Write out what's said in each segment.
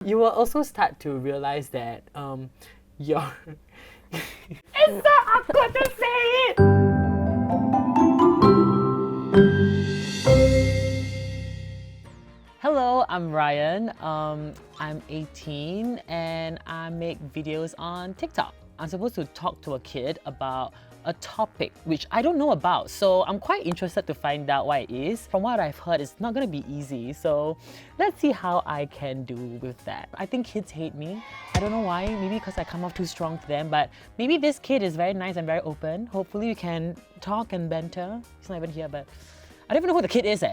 You will also start to realize that you're... It's so awkward to say it! Hello, I'm Ryan. I'm 18 and I make videos on TikTok. I'm supposed to talk to a kid about a topic which I don't know about, so I'm quite interested to find out what it is. From what I've heard, it's not gonna be easy, so let's see how I can do with that. I think kids hate me. I don't know why, maybe because I come off too strong to them, but maybe this kid is very nice and very open. Hopefully we can talk and banter. He's not even here, but I don't even know who the kid is.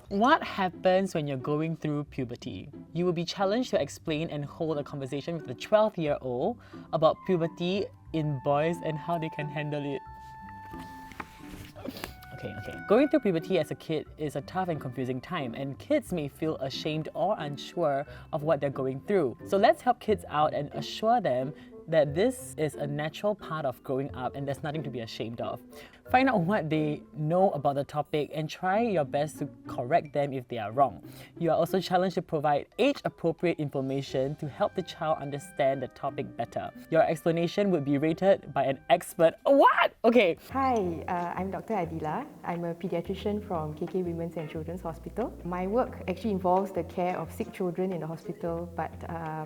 What happens when you're going through puberty? You will be challenged to explain and hold a conversation with a 12-year-old about puberty in boys and how they can handle it. Okay. Going through puberty as a kid is a tough and confusing time, and kids may feel ashamed or unsure of what they're going through. So let's help kids out and assure them that this is a natural part of growing up and there's nothing to be ashamed of. Find out what they know about the topic and try your best to correct them if they are wrong. You are also challenged to provide age-appropriate information to help the child understand the topic better. Your explanation would be rated by an expert. What? Okay. Hi, I'm Dr. Adila. I'm a pediatrician from KK Women's and Children's Hospital. My work actually involves the care of sick children in the hospital, but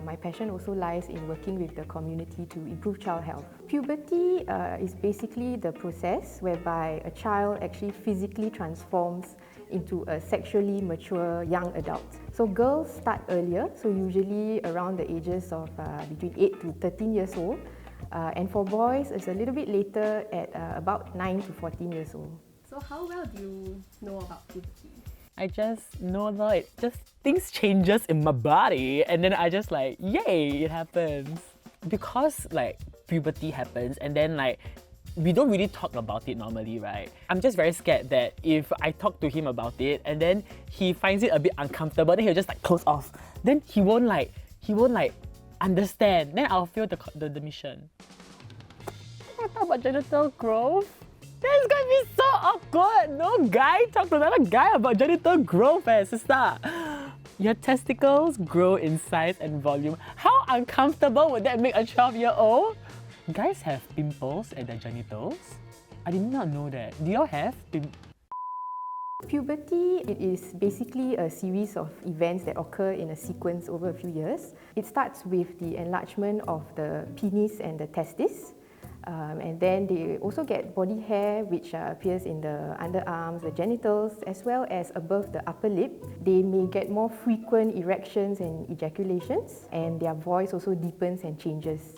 my passion also lies in working with the community to improve child health. Puberty is basically the process whereby a child actually physically transforms into a sexually mature young adult. So girls start earlier, so usually around the ages of between 8 to 13 years old. And for boys, it's a little bit later at about 9 to 14 years old. So how well do you know about puberty? I just know that things changes in my body and then I just like, yay, it happens. Because like puberty happens and then like we don't really talk about it normally, right? I'm just very scared that if I talk to him about it and then he finds it a bit uncomfortable, then he'll just like close off. Then he won't understand. Then I'll fail the mission. I talk about genital growth. That's gonna be so awkward. No guy talk to another guy about genital growth, sister. Your testicles grow in size and volume. How uncomfortable would that make a 12-year-old? Guys have pimples at their genitals? I did not know that. Do y'all have Puberty, it is basically a series of events that occur in a sequence over a few years. It starts with the enlargement of the penis and the testis. And then they also get body hair which appears in the underarms, the genitals, as well as above the upper lip. They may get more frequent erections and ejaculations, and their voice also deepens and changes.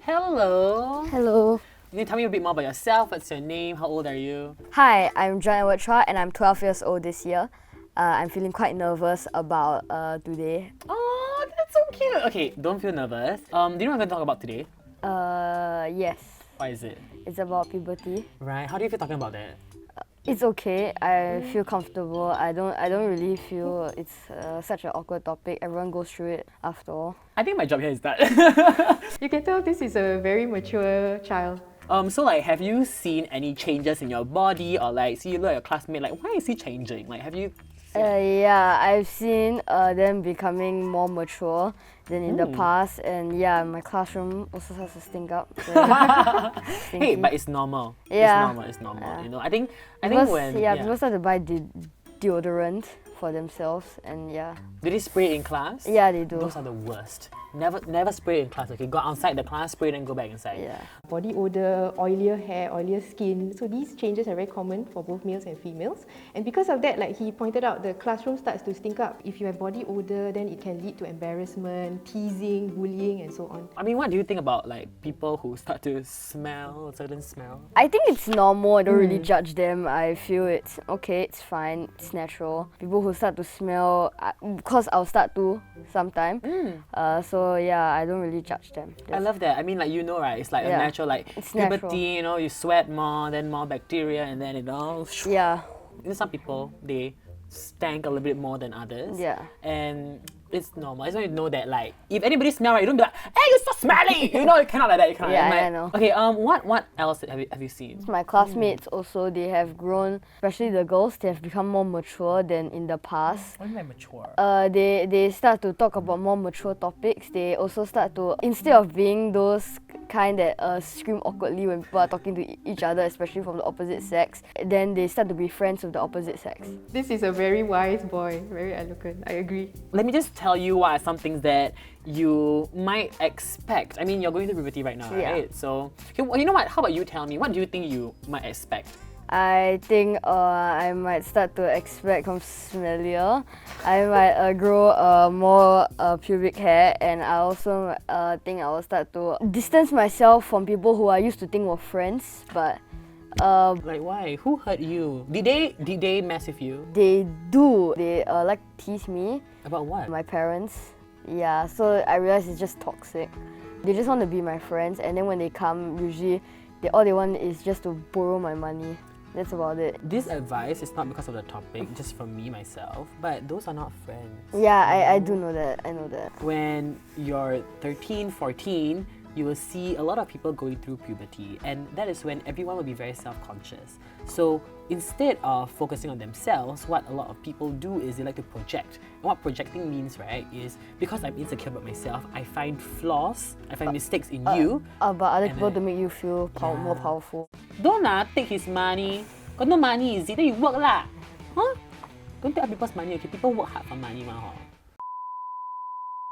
Hello. Hello. Can you tell me a bit more about yourself? What's your name? How old are you? Hi, I'm John Chua and I'm 12 years old this year. I'm feeling quite nervous about today. Oh, that's so cute. Okay, don't feel nervous. Do you know what I'm going to talk about today? Yes. What is it? It's about puberty. Right. How do you feel talking about that? It's okay. I feel comfortable. I don't really feel it's such an awkward topic. Everyone goes through it after all. I think my job here is that. You can tell this is a very mature child. So like, have you seen any changes in your body or like, see you look at your classmate, like, why is he changing? Like, have you? Yeah, I've seen them becoming more mature than in the past, and yeah, my classroom also starts to stink up. Hey, but it's normal. Yeah. It's normal. Yeah. You know, I think Because, when people start to buy deodorant for themselves, and yeah. do they spray in class? Yeah, they do. Those are the worst. Never spray in class. Okay, go outside the class, spray, then go back inside. Yeah. Body odor, oilier hair, oilier skin. So these changes are very common for both males and females. And because of that, like he pointed out, the classroom starts to stink up. If you have body odor, then it can lead to embarrassment, teasing, bullying, and so on. I mean, what do you think about like people who start to smell a certain smell? I think it's normal. I don't really judge them. I feel it's okay, it's fine, it's natural. People who start to smell, because I'll start to sometime. So yeah, I don't really judge them. I love that. I mean, like, you know, right? It's like a natural, like, it's puberty, natural. you know, you sweat more, then more bacteria, and then it all... Yeah. You know, some people, they stank a little bit more than others. Yeah. And it's normal. I just want you to know that, like, if anybody smell right, you don't be like, hey, you're so smelly! You know, you cannot like that. You cannot. Yeah, Like, I know. Okay, what else have you seen? My classmates also, they have grown, especially the girls, they have become more mature than in the past. What do you mean mature? They start to talk about more mature topics. They also start to, instead of being those kind that scream awkwardly when people are talking to each other, especially from the opposite sex, then they start to be friends with the opposite sex. This is a very wise boy, very eloquent. I agree. Let me just tell you what are some things that you might expect. I mean, you're going through puberty right now, Yeah. right? So, okay, well, you know what? How about you tell me? What do you think you might expect? I think I might start to expect from smellier. I might grow more pubic hair, and I also think I will start to distance myself from people who I used to think were friends, but Like, why? Who hurt you? Did they mess with you? they do. They like tease me, About what? my parents. Yeah, so I realize it's just toxic. They just want to be my friends, and then when they come, usually all they want is just to borrow my money. That's about it. This advice is not because of the topic, just from me myself, but those are not friends. Yeah, I do know that. I know that. When you're 13, 14, you will see a lot of people going through puberty, and that is when everyone will be very self-conscious. So instead of focusing on themselves, what a lot of people do is they like to project. And what projecting means, right, is because I'm insecure about myself, I find flaws, I find mistakes in you. But other And people then- to make you feel more Yeah. powerful. Don't take his money. Got no money, is it? Then you work lah. Huh? Don't take other people's money, okay? People work hard for money, hor.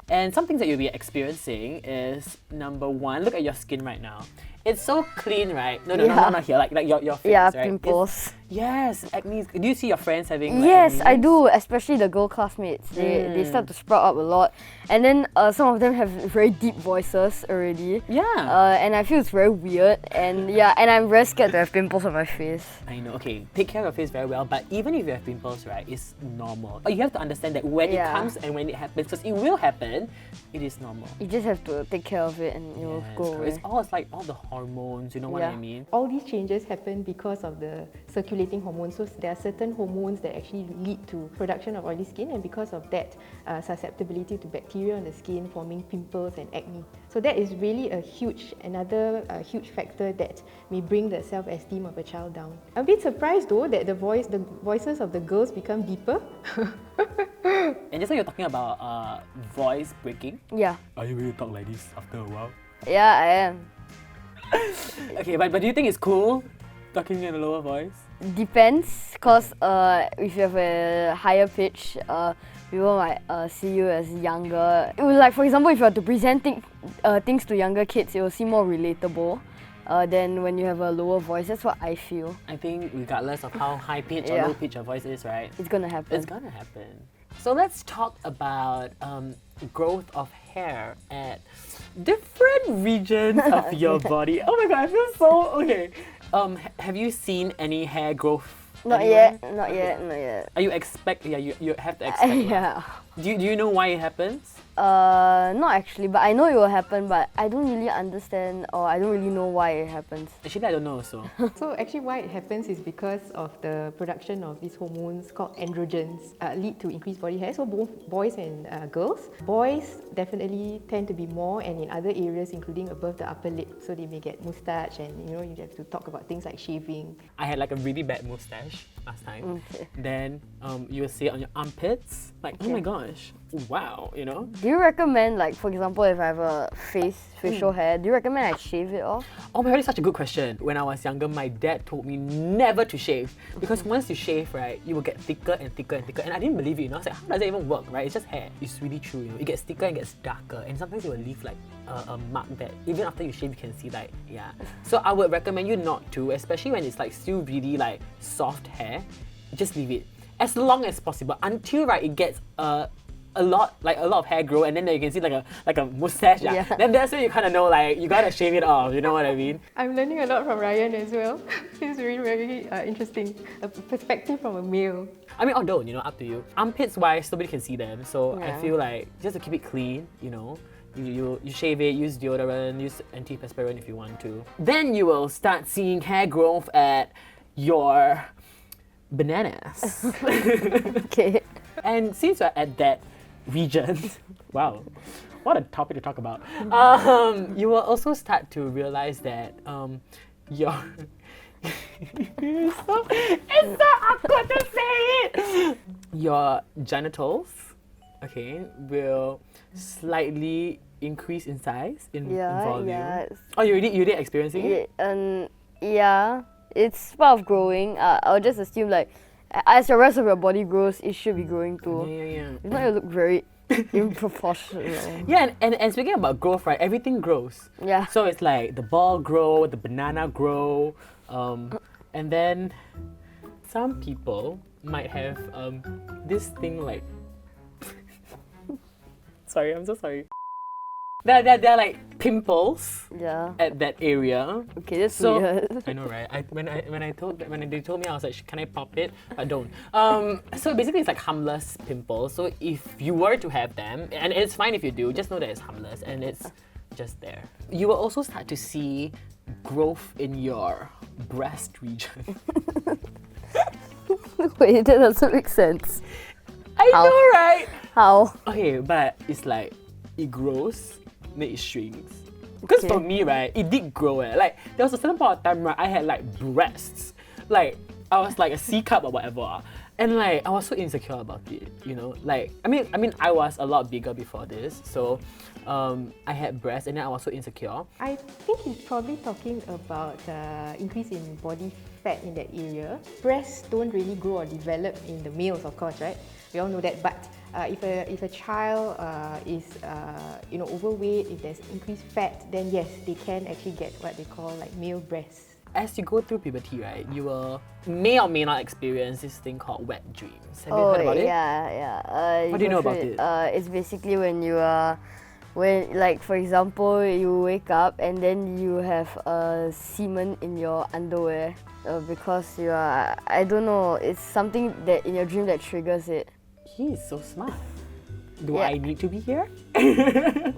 And some things that you'll be experiencing is, number one, look at your skin right now. It's so clean, right? No, Yeah. not here. Like your face, Yeah, right? pimples. Yes, acne. Do you see your friends having? Like, Yes, I acne? do, especially the girl classmates. They start to sprout up a lot. And then some of them have very deep voices already. Yeah. And I feel it's very weird. And yeah, and I'm very scared to have pimples on my face. I know. Okay, take care of your face very well. But even if you have pimples, right, it's normal. But you have to understand that when it Yeah. comes and when it happens, because it will happen, it is normal. You just have to take care of it and it will Yes, go correct. away. It's like all the hormones. You know what I Yeah. mean? All these changes happen because of the circulating hormones. So there are certain hormones that actually lead to production of oily skin, and because of that, susceptibility to bacteria on the skin forming pimples and acne. So that is really another huge factor that may bring the self-esteem of a child down. I'm a bit surprised though that the voices of the girls become deeper. And just like you're talking about voice breaking. Yeah. Are you going to talk like this after a while? Yeah, I am. Okay, but do you think it's cool talking in a lower voice? Depends, cause if you have a higher pitch, people might see you as younger. It was like, for example, if you are to present things to younger kids, it will seem more relatable than when you have a lower voice. That's what I feel. I think regardless of how high pitch or Yeah. low pitch your voice is, right? It's gonna happen. It's gonna happen. So let's talk about growth of hair at different regions of your body. Oh my god, I feel so okay. Have you seen any hair growth? Not anywhere? yet, not yet, not yet. Are you expect? Yeah, you have to expect. lah. Yeah. Do you know why it happens? Not actually, but I know it will happen, but I don't really understand or I don't really know why it happens. Actually, I don't know. So So actually why it happens is because of the production of these hormones called androgens lead to increased body hair. So both boys and girls. Boys definitely tend to be more, and in other areas including above the upper lip. So they may get moustache, and you have to talk about things like shaving. I had like a really bad mustache last time. Okay. Then you will see it on your armpits. Like, oh my gosh, wow, you know. Do you recommend, like, for example, if I have a facial hair, do you recommend I shave it off? Oh my god, it's such a good question. When I was younger, my dad told me never to shave because once you shave, right, you will get thicker and thicker and thicker. And I didn't believe it, you know. I was like, how does it even work, right? It's just hair. It's really true, you know. It gets thicker and gets darker, and sometimes it will leave like a mark that even after you shave, you can see like, yeah. So I would recommend you not to, especially when it's like still really like soft hair. Just leave it as long as possible until right it gets a lot of hair grow, and then you can see like a mustache. Yeah. Yeah. Then that's when you kind of know like you gotta shave it off. You know what I mean? I'm learning a lot from Ryan as well. It's really very interesting. A perspective from a male. I mean, although up to you. Armpits wise, nobody can see them, so I Yeah. feel like just to keep it clean, you shave it, use deodorant, use antiperspirant if you want to. Then you will start seeing hair growth at your bananas. Okay. And since we're at that regions, wow, what a topic to talk about. You will also start to realize that your it's so awkward to say it. Your genitals, okay, will slightly increase in size, in volume. Yeah. Oh, you already experiencing it? Yeah, it's part of growing. I'll just assume like as the rest of your body grows, it should be growing too. Yeah. If not, you look very improportional. Yeah, and speaking about growth, right? Everything grows. Yeah. So it's like the ball grow, the banana grow, and then some people might have this thing like. Sorry, I'm so sorry. They're like pimples Yeah. at that area. Okay, that's So weird. I know, right? When they told me, I was like, can I pop it? I don't. So basically, it's like harmless pimples. So if you were to have them, and it's fine if you do, just know that it's harmless and it's just there. You will also start to see growth in your breast region. Wait, that doesn't make sense. I How? know, right? How? Okay, but it's like it grows, then it shrinks. Because for Okay. me, right, it did grow. Like there was a certain point of time where I had like breasts, like I was like a C cup or whatever, and like I was so insecure about it. You know, like I mean, I was a lot bigger before this, so I had breasts, and then I was so insecure. I think he's probably talking about increase in body fat in that area. Breasts don't really grow or develop in the males, of course, right? We all know that. But if a child is overweight, if there's increased fat, then yes, they can actually get what they call like male breasts. As you go through puberty, right, you will may or may not experience this thing called wet dreams. Have you heard about it? Yeah. What do you know go about through it? It's basically when you are, like for example, you wake up and then you have semen in your underwear because you are, I don't know, it's something that in your dream that triggers it. He is so smart. Do Yeah. I need to be here?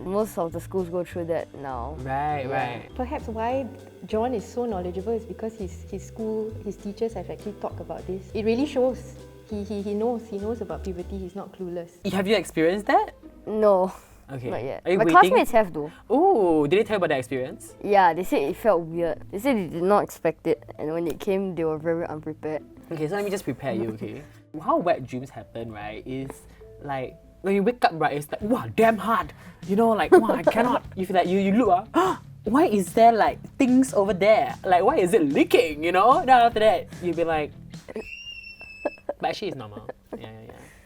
Most of the schools go through that now. Right. Perhaps why John is so knowledgeable is because his school, his teachers have actually talked about this. It really shows. He knows about puberty. He's not clueless. Have you experienced that? No, Okay. not yet. Are you My waiting? classmates have though. Oh, did they tell you about the experience? Yeah, they said it felt weird. They said they did not expect it, and when it came, they were very unprepared. Okay, so let me just prepare you, okay? How wet dreams happen, right, is like when you wake up, right, it's like, wow, damn hard. You know, like, wow, I cannot. You feel like you look, why is there like things over there? Like, why is it leaking, you know? Then after that, you'll be like, but actually it's normal. Yeah.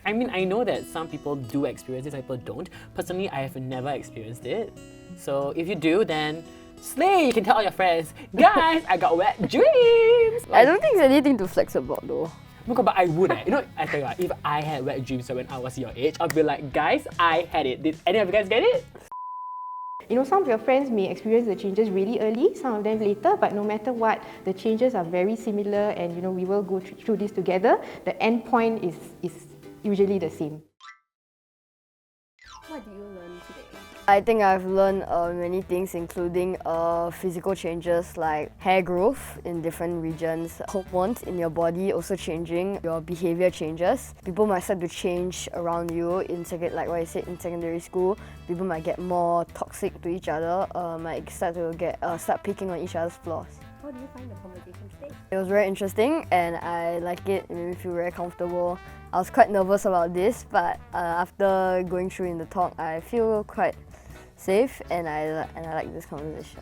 I mean, I know that some people do experience it, some people don't. Personally, I have never experienced it. So if you do, then slay, you can tell all your friends, guys, I got wet dreams. I don't think there's anything to flex about though. Oh my God, but I would. You know, I tell you what, if I had wet dreams when I was your age, I'd be like, guys, I had it. Did any of you guys get it? You know, some of your friends may experience the changes really early, some of them later, but no matter what, the changes are very similar and, you know, we will go through this together. The end point is usually the same. What did you learn today? I think I've learned many things, including physical changes like hair growth in different regions, hormones in your body also changing, your behavior changes. People might start to change around you like what I said in secondary school. People might get more toxic to each other, might start picking on each other's flaws. How do you find the conversation today? It was very interesting and I like it. It made me feel very comfortable. I was quite nervous about this, but after going through in the talk, I feel quite safe and I like this conversation.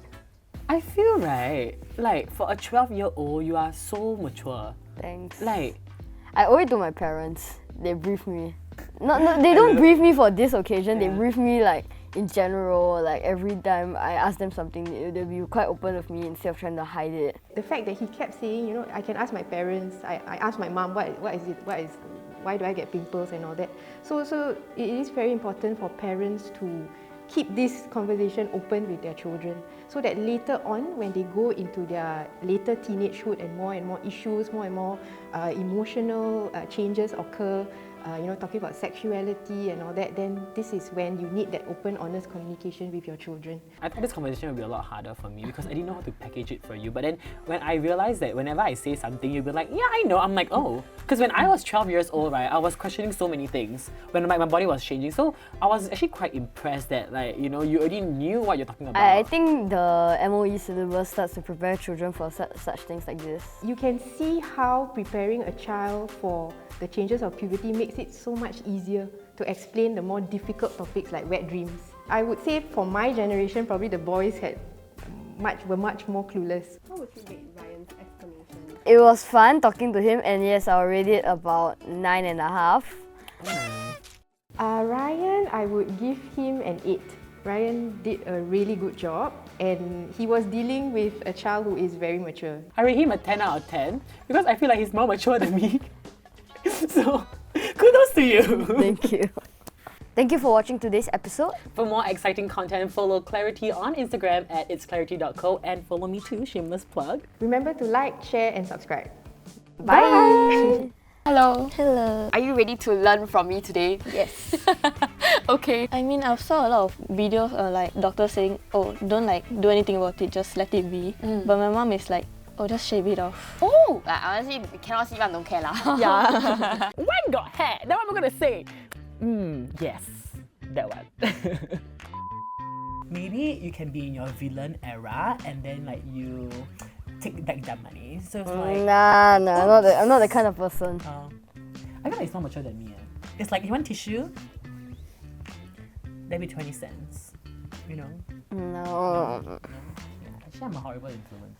I feel right. Like, for a 12-year-old, you are so mature. Thanks. Like, I owe it to my parents. They brief me. No, they don't brief me for this occasion. They Yeah. brief me like in general. Like every time I ask them something, they'll be quite open with me instead of trying to hide it. The fact that he kept saying, you know, I can ask my parents, I asked my mom, why do I get pimples and all that. So it is very important for parents to keep this conversation open with their children so that later on when they go into their later teenagehood and more issues, more and more emotional changes occur, talking about sexuality and all that, then this is when you need that open, honest communication with your children. I thought this conversation would be a lot harder for me because I didn't know how to package it for you. But then when I realized that whenever I say something, you'd be like, yeah, I know. I'm like, oh. Because when I was 12 years old, right, I was questioning so many things when my body was changing. So I was actually quite impressed that, like, you already knew what you're talking about. I think the MOE syllabus starts to prepare children for such things like this. You can see how preparing a child for the changes of puberty makes it so much easier to explain the more difficult topics like wet dreams. I would say for my generation, probably the boys were much more clueless. How would you rate Ryan's explanation? It was fun talking to him, and yes, I'll rate it about 9.5. Ryan, I would give him an 8. Ryan did a really good job, and he was dealing with a child who is very mature. I rate him a 10 out of 10 because I feel like he's more mature than me. So, kudos to you. Thank you. Thank you for watching today's episode. For more exciting content, follow Clarity on Instagram at itsclarity.co and follow me too, shameless plug. Remember to like, share and subscribe. Bye! Hello. Hello. Are you ready to learn from me today? Yes. Okay. I mean, I've saw a lot of videos like doctors saying, oh, don't do anything about it, just let it be. But my mom is like, oh, just shave it off. Oh! Like, honestly, cannot see one, don't care lah. Yeah. One got hair. Now what am I gonna say? Yes, that one. Maybe you can be in your villain era and then like you take back that money. So it's like Nah, I'm not the kind of person. I feel like it's not mature than me. It's like you want tissue, that'd be 20 cents. No. Yeah, actually I'm a horrible influence.